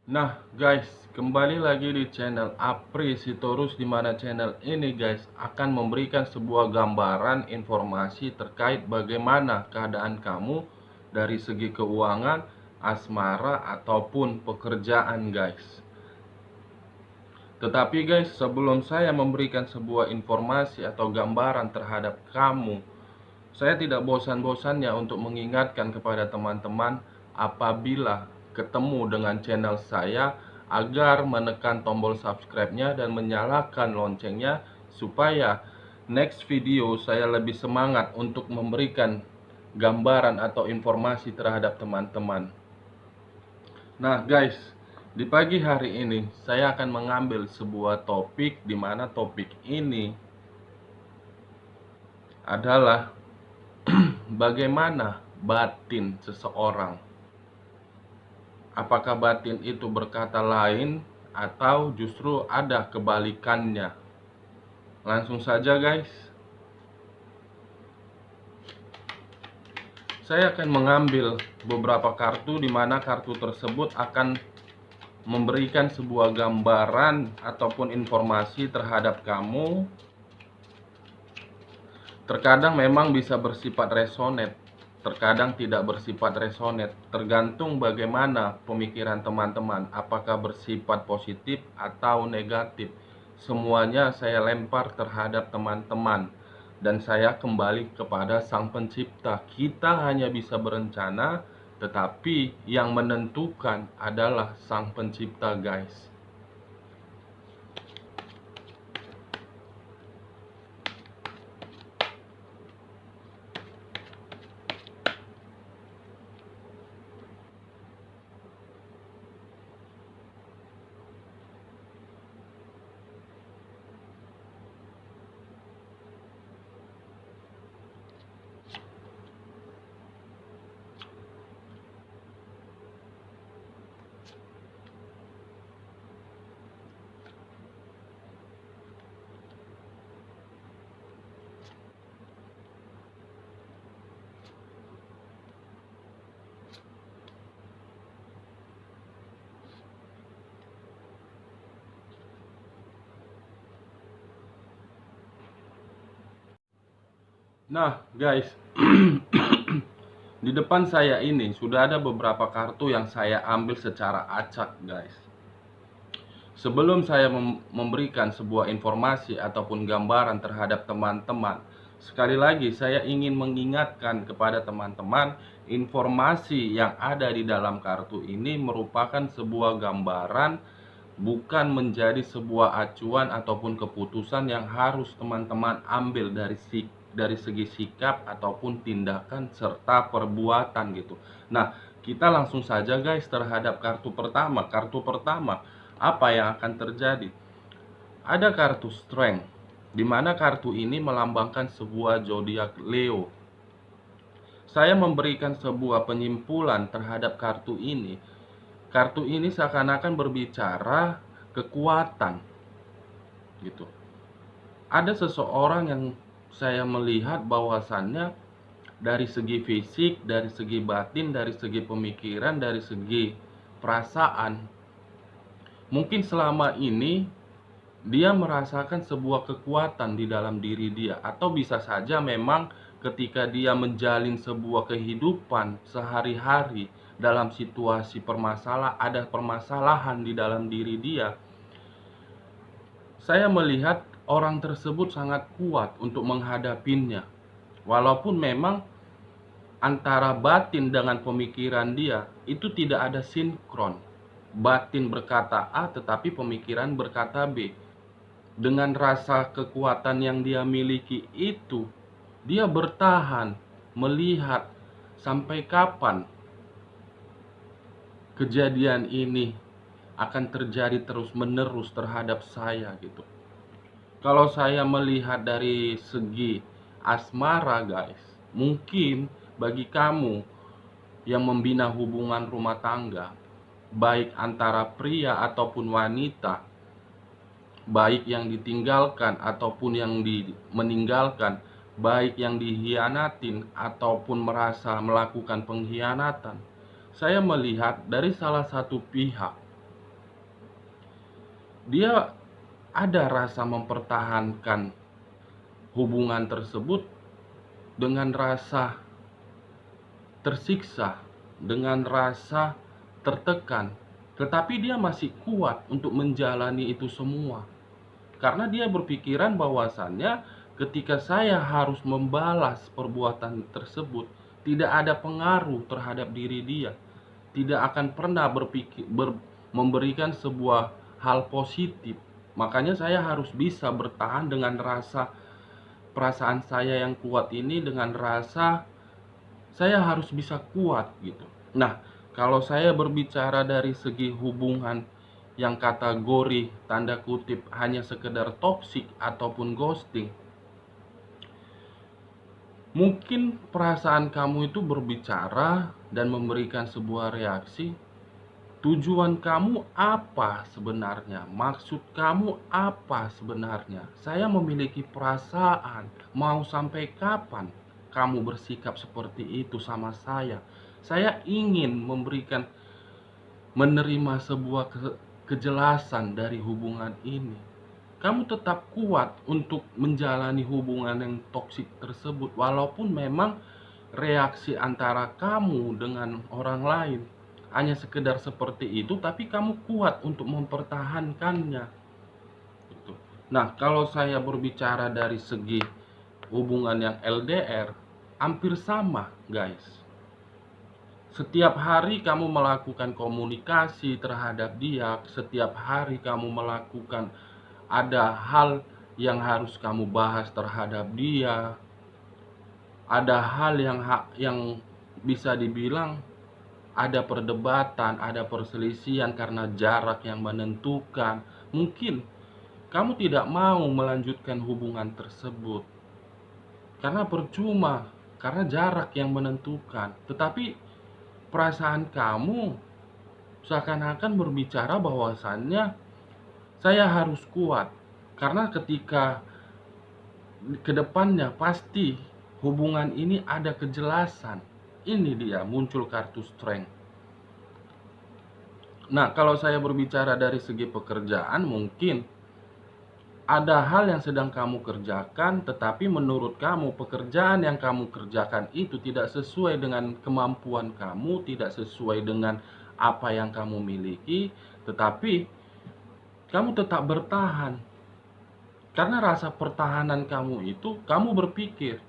Nah guys, kembali lagi di channel Apri Sitorus, di mana channel ini guys akan memberikan sebuah gambaran informasi terkait bagaimana keadaan kamu dari segi keuangan, asmara ataupun pekerjaan guys. Tetapi guys, sebelum saya memberikan sebuah informasi atau gambaran terhadap kamu, saya tidak bosan-bosannya untuk mengingatkan kepada teman-teman apabila ketemu dengan channel saya agar menekan tombol subscribe-nya dan menyalakan loncengnya supaya next video saya lebih semangat untuk memberikan gambaran atau informasi terhadap teman-teman. Nah guys, di pagi hari ini saya akan mengambil sebuah topik di mana topik ini adalah bagaimana batin seseorang. Apakah batin itu berkata lain atau justru ada kebalikannya? Langsung saja guys. Saya akan mengambil beberapa kartu di mana kartu tersebut akan memberikan sebuah gambaran ataupun informasi terhadap kamu. Terkadang memang bisa bersifat resonate, terkadang tidak bersifat resonate, tergantung bagaimana pemikiran teman-teman, apakah bersifat positif atau negatif. Semuanya saya lempar terhadap teman-teman, dan saya kembali kepada Sang Pencipta. Kita hanya bisa berencana, tetapi yang menentukan adalah Sang Pencipta guys. Nah guys, di depan saya ini sudah ada beberapa kartu yang saya ambil secara acak guys. Sebelum saya memberikan sebuah informasi ataupun gambaran terhadap teman-teman, sekali lagi saya ingin mengingatkan kepada teman-teman, informasi yang ada di dalam kartu ini merupakan sebuah gambaran, bukan menjadi sebuah acuan ataupun keputusan yang harus teman-teman ambil dari segi sikap ataupun tindakan serta perbuatan gitu. Nah, kita langsung saja guys terhadap kartu pertama. Kartu pertama, apa yang akan terjadi? Ada kartu Strength, di mana kartu ini melambangkan sebuah zodiak Leo. Saya memberikan sebuah penyimpulan terhadap kartu ini. Kartu ini seakan-akan berbicara kekuatan gitu. Ada seseorang yang saya melihat bahwasannya dari segi fisik, dari segi batin, dari segi pemikiran, dari segi perasaan, mungkin selama ini dia merasakan sebuah kekuatan di dalam diri dia, atau bisa saja memang ketika dia menjalin sebuah kehidupan sehari-hari dalam situasi ada permasalahan di dalam diri dia. Saya melihat orang tersebut sangat kuat untuk menghadapinya. Walaupun memang antara batin dengan pemikiran dia itu tidak ada sinkron. Batin berkata A tetapi pemikiran berkata B. Dengan rasa kekuatan yang dia miliki itu, dia bertahan melihat sampai kapan kejadian ini akan terjadi terus-menerus terhadap saya gitu. Kalau saya melihat dari segi asmara guys, mungkin bagi kamu yang membina hubungan rumah tangga, baik antara pria ataupun wanita, baik yang ditinggalkan ataupun yang meninggalkan, baik yang dihianatin ataupun merasa melakukan pengkhianatan, saya melihat dari salah satu pihak dia ada rasa mempertahankan hubungan tersebut dengan rasa tersiksa, dengan rasa tertekan, tetapi dia masih kuat untuk menjalani itu semua. Karena dia berpikiran bahwasannya ketika saya harus membalas perbuatan tersebut, tidak ada pengaruh terhadap diri dia. Tidak akan pernah memberikan sebuah hal positif. Makanya saya harus bisa bertahan dengan rasa perasaan saya yang kuat ini, dengan rasa saya harus bisa kuat gitu. Nah, kalau saya berbicara dari segi hubungan yang kategori tanda kutip hanya sekedar toksik ataupun ghosting, mungkin perasaan kamu itu berbicara dan memberikan sebuah reaksi. Tujuan kamu apa sebenarnya? Maksud kamu apa sebenarnya? Saya memiliki perasaan, mau sampai kapan kamu bersikap seperti itu sama saya? Saya ingin menerima sebuah kejelasan dari hubungan ini. Kamu tetap kuat untuk menjalani hubungan yang toksik tersebut, walaupun memang reaksi antara kamu dengan orang lain hanya sekedar seperti itu, tapi kamu kuat untuk mempertahankannya gitu. Nah, kalau saya berbicara dari segi hubungan yang LDR, hampir sama guys. Setiap hari kamu melakukan komunikasi terhadap dia, setiap hari kamu melakukan ada hal yang harus kamu bahas terhadap dia, ada hal yang bisa dibilang ada perdebatan, ada perselisihan karena jarak yang menentukan. Mungkin kamu tidak mau melanjutkan hubungan tersebut karena percuma, karena jarak yang menentukan. Tetapi perasaan kamu seakan-akan berbicara bahwasannya saya harus kuat, karena ketika kedepannya pasti hubungan ini ada kejelasan. Ini dia muncul kartu strength. Nah, kalau saya berbicara dari segi pekerjaan, mungkin ada hal yang sedang kamu kerjakan, tetapi menurut kamu pekerjaan yang kamu kerjakan itu tidak sesuai dengan kemampuan kamu, tidak sesuai dengan apa yang kamu miliki, tetapi kamu tetap bertahan. Karena rasa pertahanan kamu itu, kamu berpikir,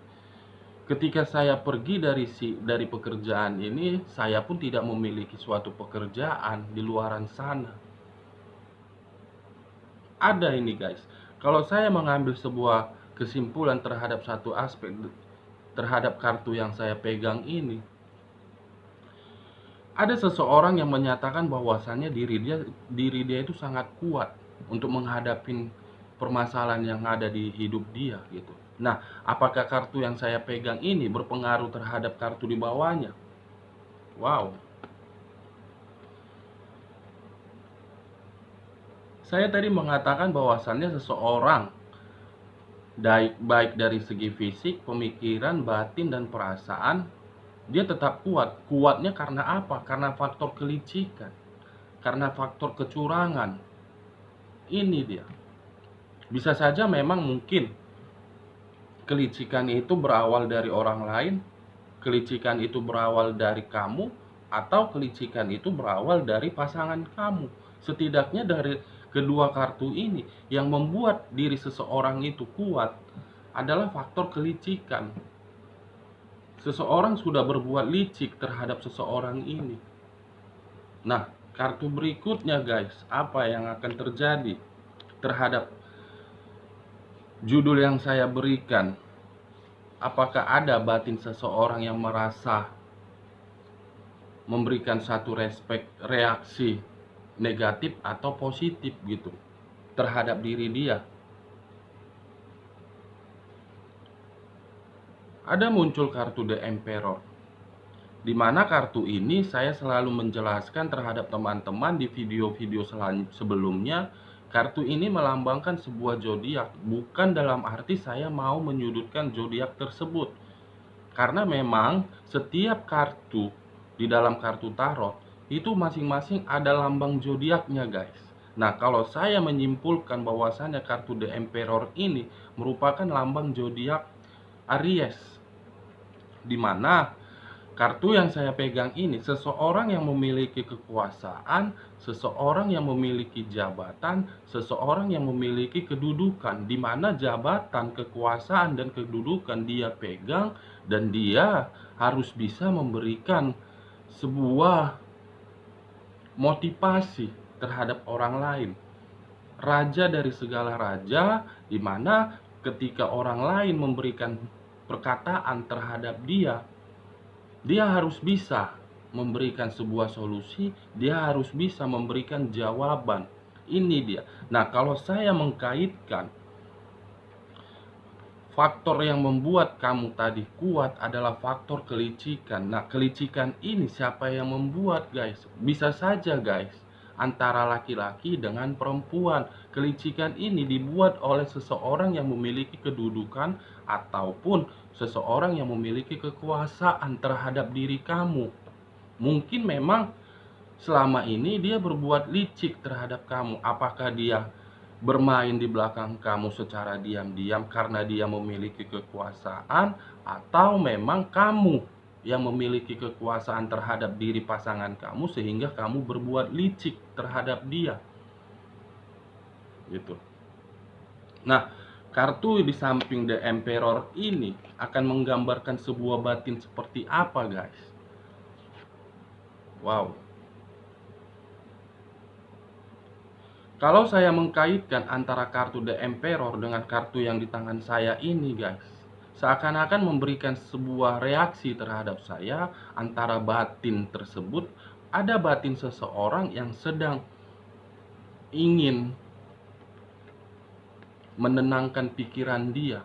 ketika saya pergi dari pekerjaan ini, saya pun tidak memiliki suatu pekerjaan di luaran sana. Ada ini guys. Kalau saya mengambil sebuah kesimpulan terhadap satu aspek terhadap kartu yang saya pegang ini, ada seseorang yang menyatakan bahwasannya diri dia itu sangat kuat untuk menghadapi permasalahan yang ada di hidup dia gitu. Nah, apakah kartu yang saya pegang ini berpengaruh terhadap kartu di bawahnya? Wow. Saya tadi mengatakan bahwasannya seseorang baik dari segi fisik, pemikiran, batin, dan perasaan, dia tetap kuat. Kuatnya karena apa? Karena faktor kelicikan, karena faktor kecurangan. Ini dia. Bisa saja memang mungkin kelicikan itu berawal dari orang lain, kelicikan itu berawal dari kamu, atau kelicikan itu berawal dari pasangan kamu. Setidaknya dari kedua kartu ini, yang membuat diri seseorang itu kuat adalah faktor kelicikan. Seseorang sudah berbuat licik terhadap seseorang ini. Nah, kartu berikutnya guys, apa yang akan terjadi terhadap judul yang saya berikan? Apakah ada batin seseorang yang merasa memberikan satu reaksi negatif atau positif gitu terhadap diri dia? Ada muncul kartu The Emperor, di mana kartu ini saya selalu menjelaskan terhadap teman-teman di video-video sebelumnya. Kartu ini melambangkan sebuah zodiak, bukan dalam arti saya mau menyudutkan zodiak tersebut, karena memang setiap kartu di dalam kartu tarot itu masing-masing ada lambang zodiaknya guys. Nah, kalau saya menyimpulkan bahwasannya kartu The Emperor ini merupakan lambang zodiak Aries, di mana kartu yang saya pegang ini seseorang yang memiliki kekuasaan, seseorang yang memiliki jabatan, seseorang yang memiliki kedudukan, di mana jabatan, kekuasaan, dan kedudukan dia pegang, dan dia harus bisa memberikan sebuah motivasi terhadap orang lain. Raja dari segala raja, di mana ketika orang lain memberikan perkataan terhadap dia, dia harus bisa memberikan sebuah solusi, dia harus bisa memberikan jawaban. Ini dia. Nah, kalau saya mengkaitkan faktor yang membuat kamu tadi kuat adalah faktor kelicikan. Nah, kelicikan ini siapa yang membuat, guys? Bisa saja, guys, antara laki-laki dengan perempuan. Kelicikan ini dibuat oleh seseorang yang memiliki kedudukan ataupun seseorang yang memiliki kekuasaan terhadap diri kamu. Mungkin memang selama ini dia berbuat licik terhadap kamu. Apakah dia bermain di belakang kamu secara diam-diam karena dia memiliki kekuasaan, atau memang kamu yang memiliki kekuasaan terhadap diri pasangan kamu sehingga kamu berbuat licik terhadap dia, gitu. Nah, kartu di samping The Emperor ini akan menggambarkan sebuah batin seperti apa, guys? Wow. Kalau saya mengkaitkan antara kartu The Emperor dengan kartu yang di tangan saya ini, guys, seakan-akan memberikan sebuah reaksi terhadap saya. Antara batin tersebut, ada batin seseorang yang sedang ingin menenangkan pikiran dia,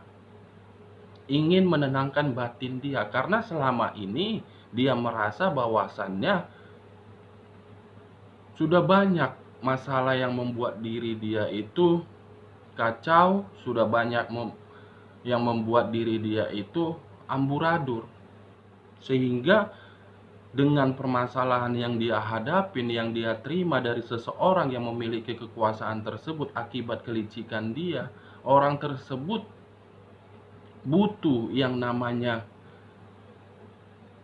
ingin menenangkan batin dia, karena selama ini dia merasa bahwasannya sudah banyak masalah yang membuat diri dia itu kacau, sudah banyak yang membuat diri dia itu amburadul, sehingga dengan permasalahan yang dia hadapin, yang dia terima dari seseorang yang memiliki kekuasaan tersebut akibat kelicikan dia, orang tersebut butuh yang namanya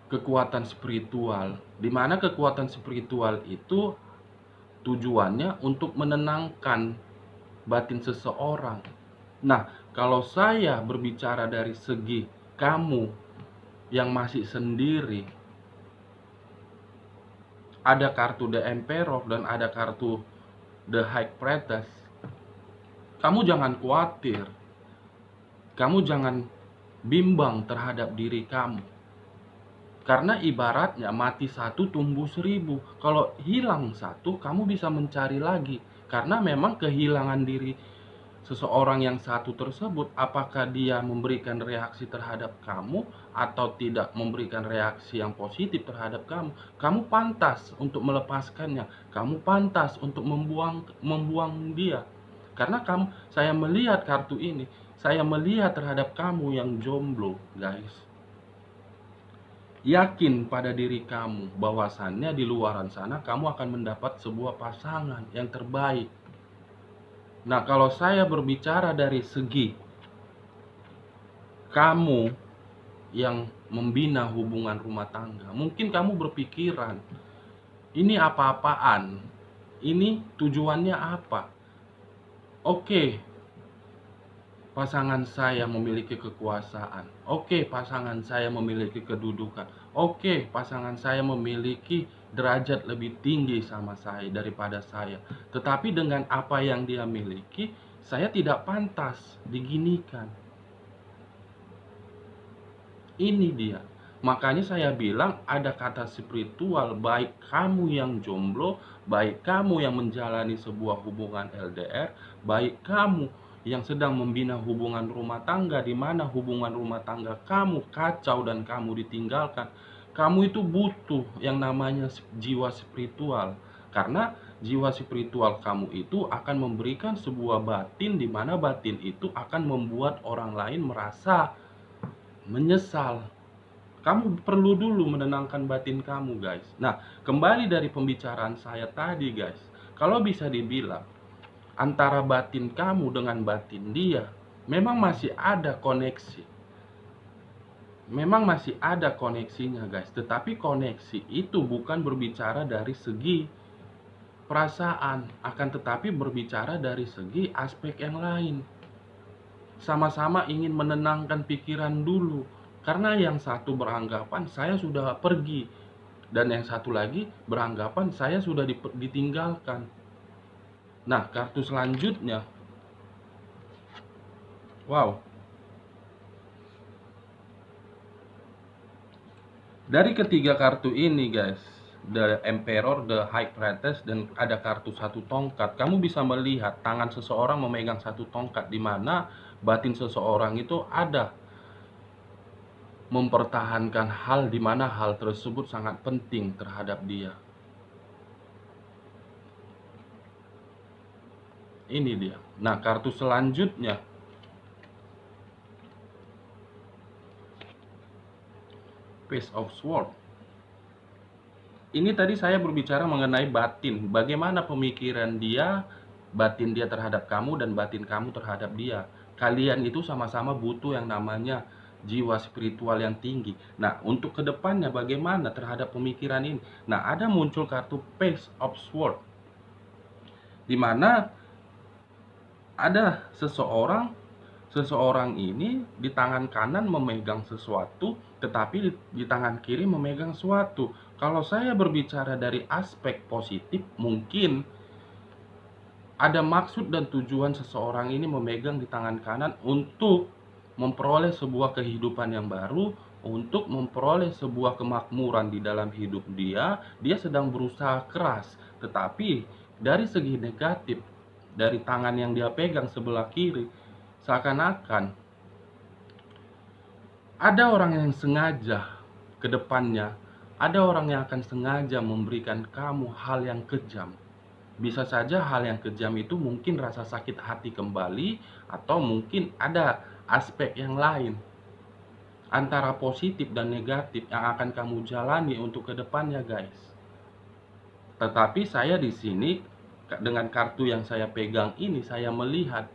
kekuatan spiritual, di mana kekuatan spiritual itu tujuannya untuk menenangkan batin seseorang. Nah, kalau saya berbicara dari segi kamu yang masih sendiri, ada kartu The Emperor dan ada kartu The High Priestess, kamu jangan khawatir, kamu jangan bimbang terhadap diri kamu. Karena ibaratnya mati satu tumbuh seribu. Kalau hilang satu, kamu bisa mencari lagi. Karena memang kehilangan diri seseorang yang satu tersebut, apakah dia memberikan reaksi terhadap kamu atau tidak memberikan reaksi yang positif terhadap kamu, kamu pantas untuk melepaskannya, kamu pantas untuk membuang dia. Karena saya melihat kartu ini, saya melihat terhadap kamu yang jomblo, guys. Yakin pada diri kamu bahwasannya di luaran sana kamu akan mendapat sebuah pasangan yang terbaik. Nah, kalau saya berbicara dari segi kamu yang membina hubungan rumah tangga, mungkin kamu berpikiran, ini apa-apaan? Ini tujuannya apa? Oke, pasangan saya memiliki kekuasaan. Oke, pasangan saya memiliki kedudukan. Oke, pasangan saya memiliki derajat lebih tinggi sama saya daripada saya. Tetapi dengan apa yang dia miliki, saya tidak pantas diginikan. Ini dia. Makanya saya bilang ada kata spiritual, baik kamu yang jomblo, baik kamu yang menjalani sebuah hubungan LDR, baik kamu yang sedang membina hubungan rumah tangga, di mana hubungan rumah tangga kamu kacau dan kamu ditinggalkan. Kamu itu butuh yang namanya jiwa spiritual. Karena jiwa spiritual kamu itu akan memberikan sebuah batin, di mana batin itu akan membuat orang lain merasa menyesal. Kamu perlu dulu menenangkan batin kamu, guys. Nah, kembali dari pembicaraan saya tadi, guys, kalau bisa dibilang antara batin kamu dengan batin dia, memang masih ada koneksi. Memang masih ada koneksinya guys, tetapi koneksi itu bukan berbicara dari segi perasaan, akan tetapi berbicara dari segi aspek yang lain. Sama-sama ingin menenangkan pikiran dulu, karena yang satu beranggapan saya sudah pergi, dan yang satu lagi beranggapan saya sudah ditinggalkan. Nah, kartu selanjutnya, wow, dari ketiga kartu ini guys, The Emperor, The High Priestess, dan ada kartu satu tongkat. Kamu bisa melihat tangan seseorang memegang satu tongkat, di mana batin seseorang itu ada mempertahankan hal, di mana hal tersebut sangat penting terhadap dia. Ini dia. Nah, kartu selanjutnya, Page of Swords. Ini tadi saya berbicara mengenai batin, bagaimana pemikiran dia, batin dia terhadap kamu, dan batin kamu terhadap dia. Kalian itu sama-sama butuh yang namanya jiwa spiritual yang tinggi. Nah, untuk kedepannya bagaimana terhadap pemikiran ini? Nah, ada muncul kartu Page of Swords, di mana ada seseorang ini di tangan kanan memegang sesuatu, tetapi di tangan kiri memegang sesuatu. Kalau saya berbicara dari aspek positif, mungkin ada maksud dan tujuan seseorang ini memegang di tangan kanan untuk memperoleh sebuah kehidupan yang baru, untuk memperoleh sebuah kemakmuran di dalam hidup dia. Dia sedang berusaha keras, tetapi dari segi negatif, dari tangan yang dia pegang sebelah kiri, seakan-akan ada orang yang sengaja ke depannya, ada orang yang akan sengaja memberikan kamu hal yang kejam. Bisa saja hal yang kejam itu mungkin rasa sakit hati kembali, atau mungkin ada aspek yang lain antara positif dan negatif yang akan kamu jalani untuk kedepannya guys. Tetapi saya di sini dengan kartu yang saya pegang ini, saya melihat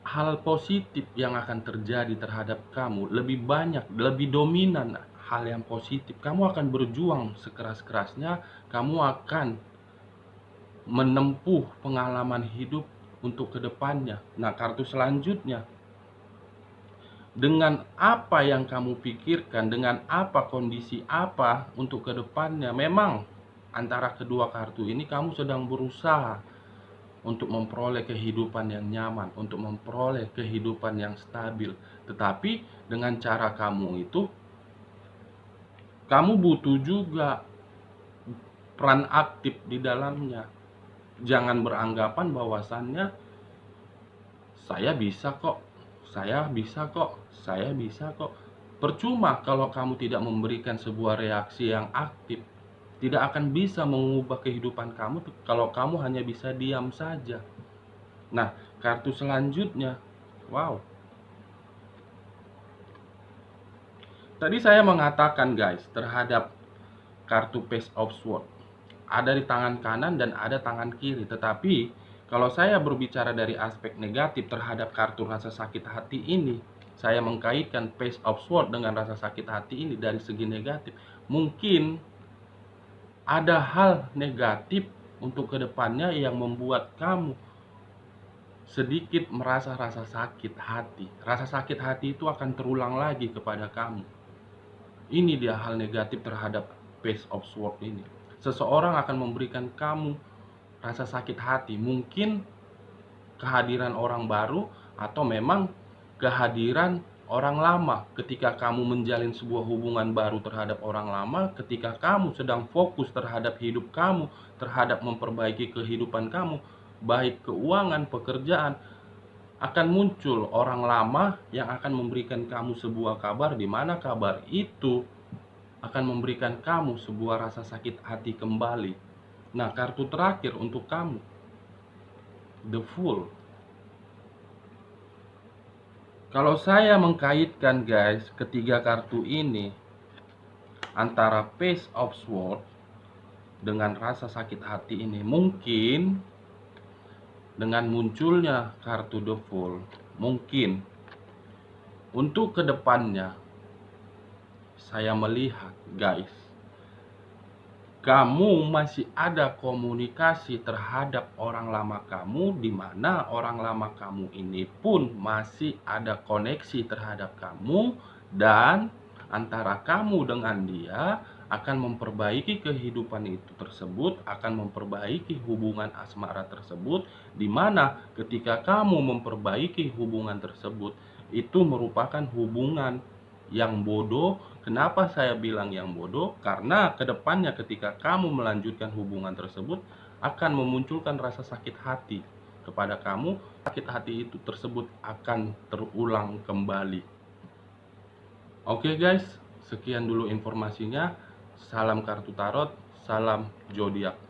hal positif yang akan terjadi terhadap kamu lebih banyak, lebih dominan hal yang positif. Kamu akan berjuang sekeras-kerasnya, kamu akan menempuh pengalaman hidup untuk kedepannya. Nah, kartu selanjutnya, dengan apa yang kamu pikirkan, dengan apa kondisi apa untuk kedepannya, memang antara kedua kartu ini kamu sedang berusaha untuk memperoleh kehidupan yang nyaman, untuk memperoleh kehidupan yang stabil. Tetapi dengan cara kamu itu, kamu butuh juga peran aktif di dalamnya. Jangan beranggapan bahwasannya saya bisa kok, saya bisa kok, saya bisa kok. Percuma kalau kamu tidak memberikan sebuah reaksi yang aktif. Tidak akan bisa mengubah kehidupan kamu kalau kamu hanya bisa diam saja. Nah, kartu selanjutnya, wow. Tadi saya mengatakan guys, terhadap kartu Page of Swords, ada di tangan kanan dan ada tangan kiri. Tetapi kalau saya berbicara dari aspek negatif terhadap kartu rasa sakit hati ini, saya mengkaitkan Page of Swords dengan rasa sakit hati ini dari segi negatif. Mungkin ada hal negatif untuk kedepannya yang membuat kamu sedikit merasa rasa sakit hati. Rasa sakit hati itu akan terulang lagi kepada kamu. Ini dia hal negatif terhadap Page of Swords ini. Seseorang akan memberikan kamu rasa sakit hati. Mungkin kehadiran orang baru, atau memang kehadiran orang lama. Ketika kamu menjalin sebuah hubungan baru terhadap orang lama, ketika kamu sedang fokus terhadap hidup kamu, terhadap memperbaiki kehidupan kamu, baik keuangan, pekerjaan, akan muncul orang lama yang akan memberikan kamu sebuah kabar, di mana kabar itu akan memberikan kamu sebuah rasa sakit hati kembali. Nah, kartu terakhir untuk kamu, The Fool. Kalau saya mengkaitkan guys, ketiga kartu ini antara Page of Swords dengan rasa sakit hati ini, mungkin dengan munculnya kartu The Fool, mungkin untuk kedepannya saya melihat guys, kamu masih ada komunikasi terhadap orang lama kamu, di mana orang lama kamu ini pun masih ada koneksi terhadap kamu, dan antara kamu dengan dia akan memperbaiki kehidupan itu tersebut, akan memperbaiki hubungan asmara tersebut, di mana ketika kamu memperbaiki hubungan tersebut, itu merupakan hubungan yang bodoh. Kenapa saya bilang yang bodoh? Karena kedepannya ketika kamu melanjutkan hubungan tersebut akan memunculkan rasa sakit hati kepada kamu. Sakit hati itu tersebut akan terulang kembali. Oke guys, sekian dulu informasinya. Salam kartu tarot, salam zodiak.